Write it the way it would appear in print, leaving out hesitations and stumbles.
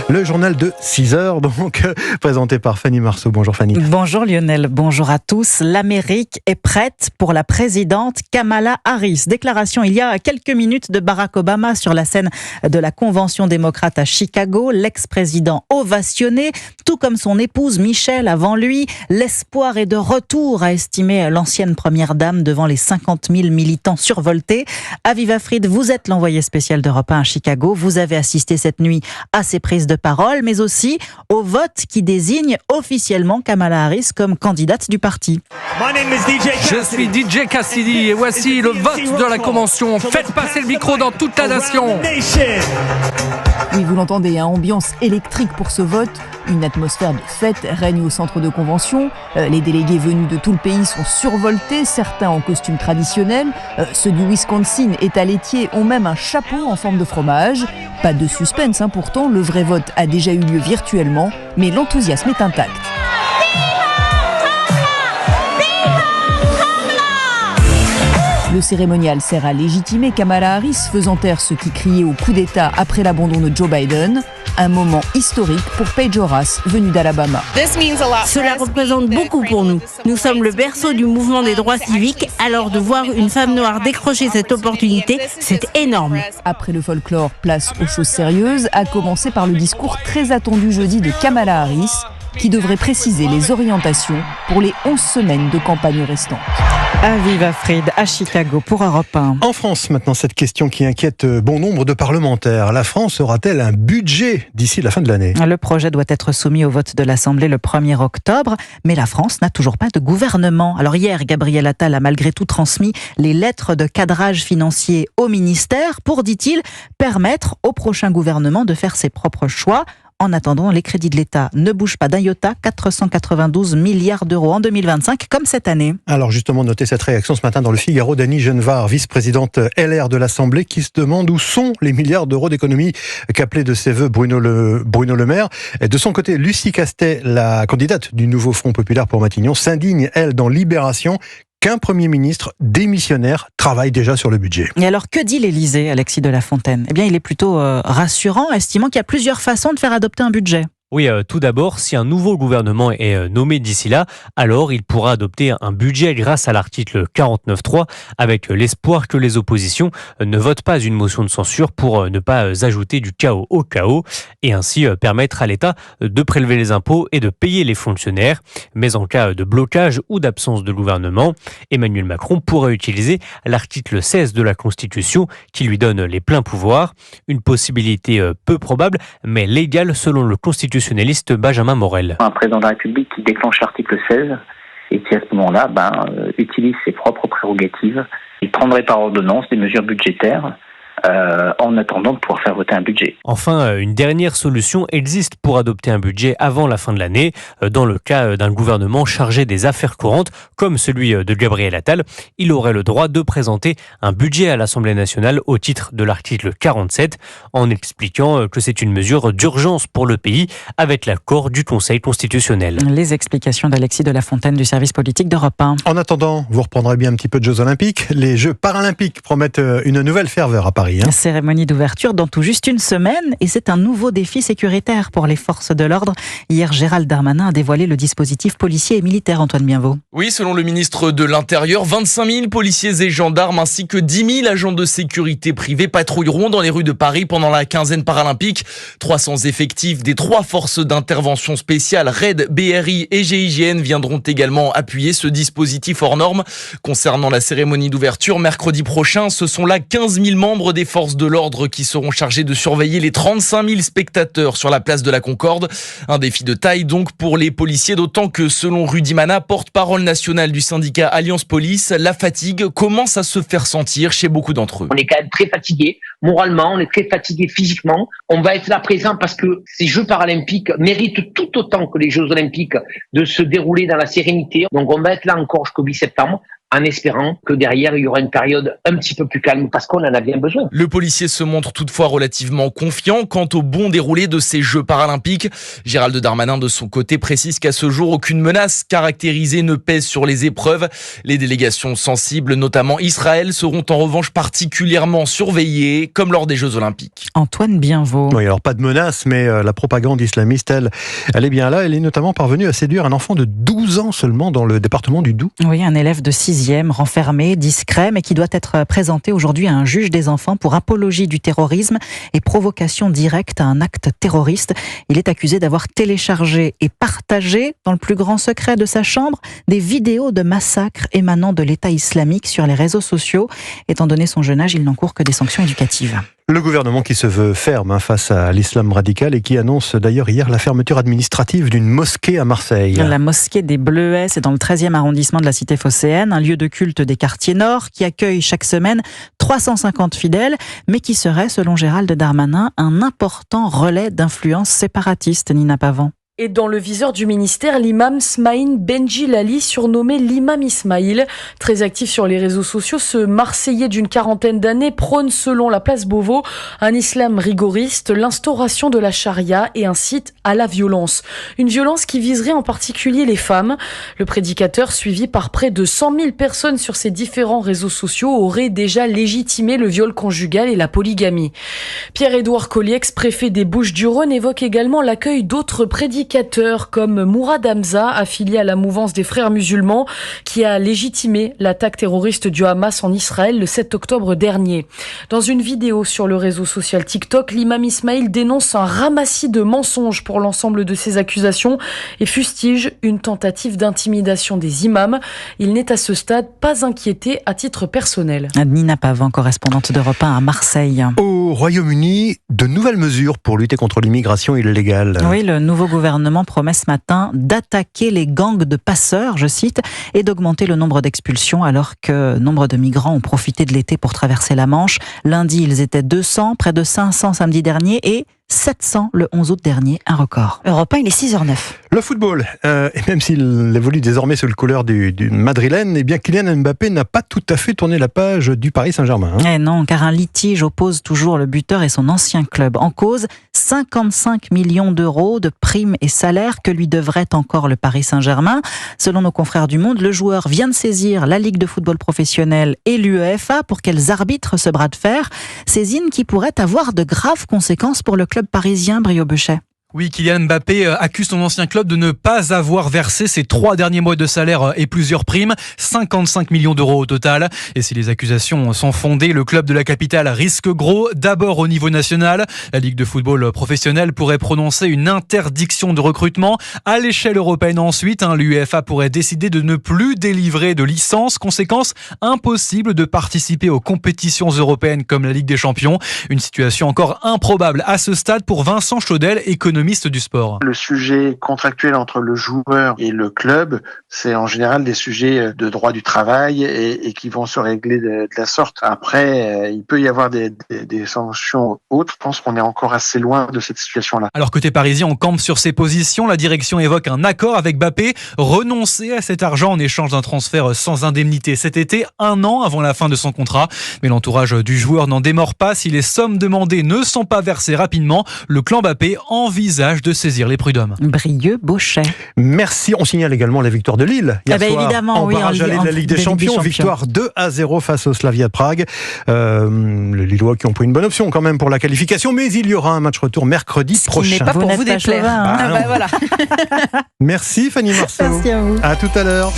Le journal de 6h, donc, présenté par Fanny Marceau. Bonjour Fanny. Bonjour Lionel, bonjour à tous. L'Amérique est prête pour la présidente Kamala Harris. Déclaration il y a quelques minutes de Barack Obama sur la scène de la Convention démocrate à Chicago. L'ex-président ovationné, tout comme son épouse Michelle avant lui. L'espoir est de retour, a estimé l'ancienne première dame devant les 50 000 militants survoltés. Aviva Fried, vous êtes l'envoyé spécial d'Europe 1 à Chicago. Vous avez assisté cette nuit à ses prises de parole, mais aussi au vote qui désigne officiellement Kamala Harris comme candidate du parti. Je suis DJ Cassidy et voici le vote de la Convention. Faites passer le micro dans toute la nation. Oui, vous l'entendez, ambiance électrique pour ce vote. Une atmosphère de fête règne au centre de convention. Les délégués venus de tout le pays sont survoltés, certains en costume traditionnel. Ceux du Wisconsin, État laitier, ont même un chapeau en forme de fromage. Pas de suspense, pourtant, le vrai vote a déjà eu lieu virtuellement, mais l'enthousiasme est intact. Le cérémonial sert à légitimer Kamala Harris, faisant taire ceux qui criaient au coup d'État après l'abandon de Joe Biden. Un moment historique pour Paige Horace, venue d'Alabama. Cela représente beaucoup pour nous. Nous sommes le berceau du mouvement des droits civiques, alors de voir une femme noire décrocher cette opportunité, c'est énorme. Après le folklore, place aux choses sérieuses, à commencer par le discours très attendu jeudi de Kamala Harris, qui devrait préciser les orientations pour les 11 semaines de campagne restantes. Aviva Fried à Chicago pour Europe 1. En France, maintenant, cette question qui inquiète bon nombre de parlementaires. La France aura-t-elle un budget d'ici la fin de l'année ? Le projet doit être soumis au vote de l'Assemblée le 1er octobre, mais la France n'a toujours pas de gouvernement. Alors hier, Gabriel Attal a malgré tout transmis les lettres de cadrage financier au ministère pour, dit-il, permettre au prochain gouvernement de faire ses propres choix. En attendant, les crédits de l'État ne bougent pas d'un iota, 492 milliards d'euros en 2025, comme cette année. Alors justement, notez cette réaction ce matin dans le Figaro d'Annie Genevard, vice-présidente LR de l'Assemblée, qui se demande où sont les milliards d'euros d'économies qu'appelait de ses voeux Bruno Le Maire. Et de son côté, Lucie Castet, la candidate du nouveau Front populaire pour Matignon, s'indigne, elle, dans Libération, qu'un Premier ministre démissionnaire travaille déjà sur le budget. Et alors, que dit l'Élysée, Alexis de La Fontaine ? Eh bien, il est plutôt rassurant, estimant qu'il y a plusieurs façons de faire adopter un budget. Oui, tout d'abord, si un nouveau gouvernement est nommé d'ici là, alors il pourra adopter un budget grâce à l'article 49.3, avec l'espoir que les oppositions ne votent pas une motion de censure pour ne pas ajouter du chaos au chaos, et ainsi permettre à l'État de prélever les impôts et de payer les fonctionnaires. Mais en cas de blocage ou d'absence de gouvernement, Emmanuel Macron pourra utiliser l'article 16 de la Constitution qui lui donne les pleins pouvoirs. Une possibilité peu probable, mais légale selon le constitutionnaliste Benjamin Morel. Un président de la République qui déclenche l'article 16 et qui à ce moment-là utilise ses propres prérogatives, il prendrait par ordonnance des mesures budgétaires en attendant de pouvoir faire voter un budget. Enfin, une dernière solution existe pour adopter un budget avant la fin de l'année, dans le cas d'un gouvernement chargé des affaires courantes, comme celui de Gabriel Attal. Il aurait le droit de présenter un budget à l'Assemblée nationale au titre de l'article 47, en expliquant que c'est une mesure d'urgence pour le pays, avec l'accord du Conseil constitutionnel. Les explications d'Alexis de La Fontaine du service politique d'Europe 1. En attendant, vous reprendrez bien un petit peu de Jeux Olympiques. Les Jeux Paralympiques promettent une nouvelle ferveur à Paris. Cérémonie d'ouverture dans tout juste une semaine et c'est un nouveau défi sécuritaire pour les forces de l'ordre. Hier, Gérald Darmanin a dévoilé le dispositif policier et militaire, Antoine Bienvaux. Oui, selon le ministre de l'Intérieur, 25 000 policiers et gendarmes ainsi que 10 000 agents de sécurité privés patrouilleront dans les rues de Paris pendant la quinzaine paralympique. 300 effectifs des 3 forces d'intervention spéciales, RAID, BRI et GIGN viendront également appuyer ce dispositif hors norme. Concernant la cérémonie d'ouverture, mercredi prochain, ce sont là 15 000 membres des forces de l'ordre qui seront chargés de surveiller les 35 000 spectateurs sur la place de la Concorde. Un défi de taille donc pour les policiers, d'autant que selon Rudy Mana, porte-parole national du syndicat Alliance Police, la fatigue commence à se faire sentir chez beaucoup d'entre eux. On est quand même très fatigués moralement, on est très fatigués physiquement. On va être là présent parce que ces Jeux paralympiques méritent tout autant que les Jeux olympiques de se dérouler dans la sérénité. Donc on va être là encore jusqu'au 8 septembre en espérant que derrière, il y aura une période un petit peu plus calme, parce qu'on en a bien besoin. Le policier se montre toutefois relativement confiant quant au bon déroulé de ces Jeux paralympiques. Gérald Darmanin, de son côté, précise qu'à ce jour, aucune menace caractérisée ne pèse sur les épreuves. Les délégations sensibles, notamment Israël, seront en revanche particulièrement surveillées, comme lors des Jeux olympiques. Antoine Bienvaux. Oui, alors pas de menace, mais la propagande islamiste, elle est bien là. Elle est notamment parvenue à séduire un enfant de 12 ans seulement dans le département du Doubs. Oui, un élève de 6e, renfermé, discret, mais qui doit être présenté aujourd'hui à un juge des enfants pour apologie du terrorisme et provocation directe à un acte terroriste. Il est accusé d'avoir téléchargé et partagé, dans le plus grand secret de sa chambre, des vidéos de massacres émanant de l'État islamique sur les réseaux sociaux. Étant donné son jeune âge, il n'encourt que des sanctions éducatives. Le gouvernement qui se veut ferme face à l'islam radical et qui annonce d'ailleurs hier la fermeture administrative d'une mosquée à Marseille. La mosquée des Bleuets, c'est dans le 13e arrondissement de la cité phocéenne, un lieu de culte des quartiers nord qui accueille chaque semaine 350 fidèles, mais qui serait, selon Gérald Darmanin, un important relais d'influence séparatiste, Nina Pavant. Et dans le viseur du ministère, l'imam Smaïn Benjilali, surnommé l'imam Ismaïl. Très actif sur les réseaux sociaux, ce Marseillais d'une quarantaine d'années prône, selon la place Beauvau, un islam rigoriste, l'instauration de la charia et incite à la violence. Une violence qui viserait en particulier les femmes. Le prédicateur, suivi par près de 100 000 personnes sur ses différents réseaux sociaux, aurait déjà légitimé le viol conjugal et la polygamie. Pierre-Édouard Collier, ex-préfet des Bouches-du-Rhône, évoque également l'accueil d'autres prédicateurs comme Mourad Hamza, affilié à la mouvance des frères musulmans, qui a légitimé l'attaque terroriste du Hamas en Israël le 7 octobre dernier. Dans une vidéo sur le réseau social TikTok, l'imam Ismaïl dénonce un ramassis de mensonges pour l'ensemble de ces accusations et fustige une tentative d'intimidation des imams. Il n'est à ce stade pas inquiété à titre personnel. Nina Pavant, correspondante d'Europe 1 à Marseille. Au Royaume-Uni, de nouvelles mesures pour lutter contre l'immigration illégale. Oui, le nouveau gouvernement promet ce matin d'attaquer les gangs de passeurs, je cite, et d'augmenter le nombre d'expulsions alors que nombre de migrants ont profité de l'été pour traverser la Manche. Lundi, ils étaient 200, près de 500 samedi dernier et 700 le 11 août dernier, un record. Europe 1, il est 6h09. Le football, et même s'il évolue désormais sous le couleur du madrilène, eh bien Kylian Mbappé n'a pas tout à fait tourné la page du Paris Saint-Germain. Eh non, car un litige oppose toujours le buteur et son ancien club. En cause, 55 millions d'euros de primes et salaires que lui devrait encore le Paris Saint-Germain. Selon nos confrères du Monde, le joueur vient de saisir la Ligue de football professionnel et l'UEFA pour qu'elles arbitrent ce bras de fer. Saisine qui pourrait avoir de graves conséquences pour le club parisien, Brio Bechet. Oui, Kylian Mbappé accuse son ancien club de ne pas avoir versé ses 3 derniers mois de salaire et plusieurs primes, 55 millions d'euros au total. Et si les accusations sont fondées, le club de la capitale risque gros. D'abord au niveau national, la Ligue de football professionnel pourrait prononcer une interdiction de recrutement. À l'échelle européenne ensuite, l'UEFA pourrait décider de ne plus délivrer de licence. Conséquence, impossible de participer aux compétitions européennes comme la Ligue des Champions. Une situation encore improbable à ce stade pour Vincent Chaudel, économiste du sport. Le sujet contractuel entre le joueur et le club, c'est en général des sujets de droit du travail et qui vont se régler de la sorte. Après, il peut y avoir des sanctions autres. Je pense qu'on est encore assez loin de cette situation-là. Alors côté parisien, on campe sur ses positions. La direction évoque un accord avec Mbappé, renoncer à cet argent en échange d'un transfert sans indemnité cet été, 1 an avant la fin de son contrat. Mais l'entourage du joueur n'en démord pas. Si les sommes demandées ne sont pas versées rapidement, le clan Mbappé envisage de saisir les prud'hommes. Brieux Bochet. Merci. On signale également la victoire de Lille hier soir évidemment, en barrage aller de la Ligue des Champions. Victoire 2-0 face au Slavia de Prague. Les Lillois qui ont pris une bonne option quand même pour la qualification, mais il y aura un match retour mercredi prochain. Ce n'est pas pour vous déplaire. Voilà. Merci Fanny Marceau. Merci à vous. À tout à l'heure.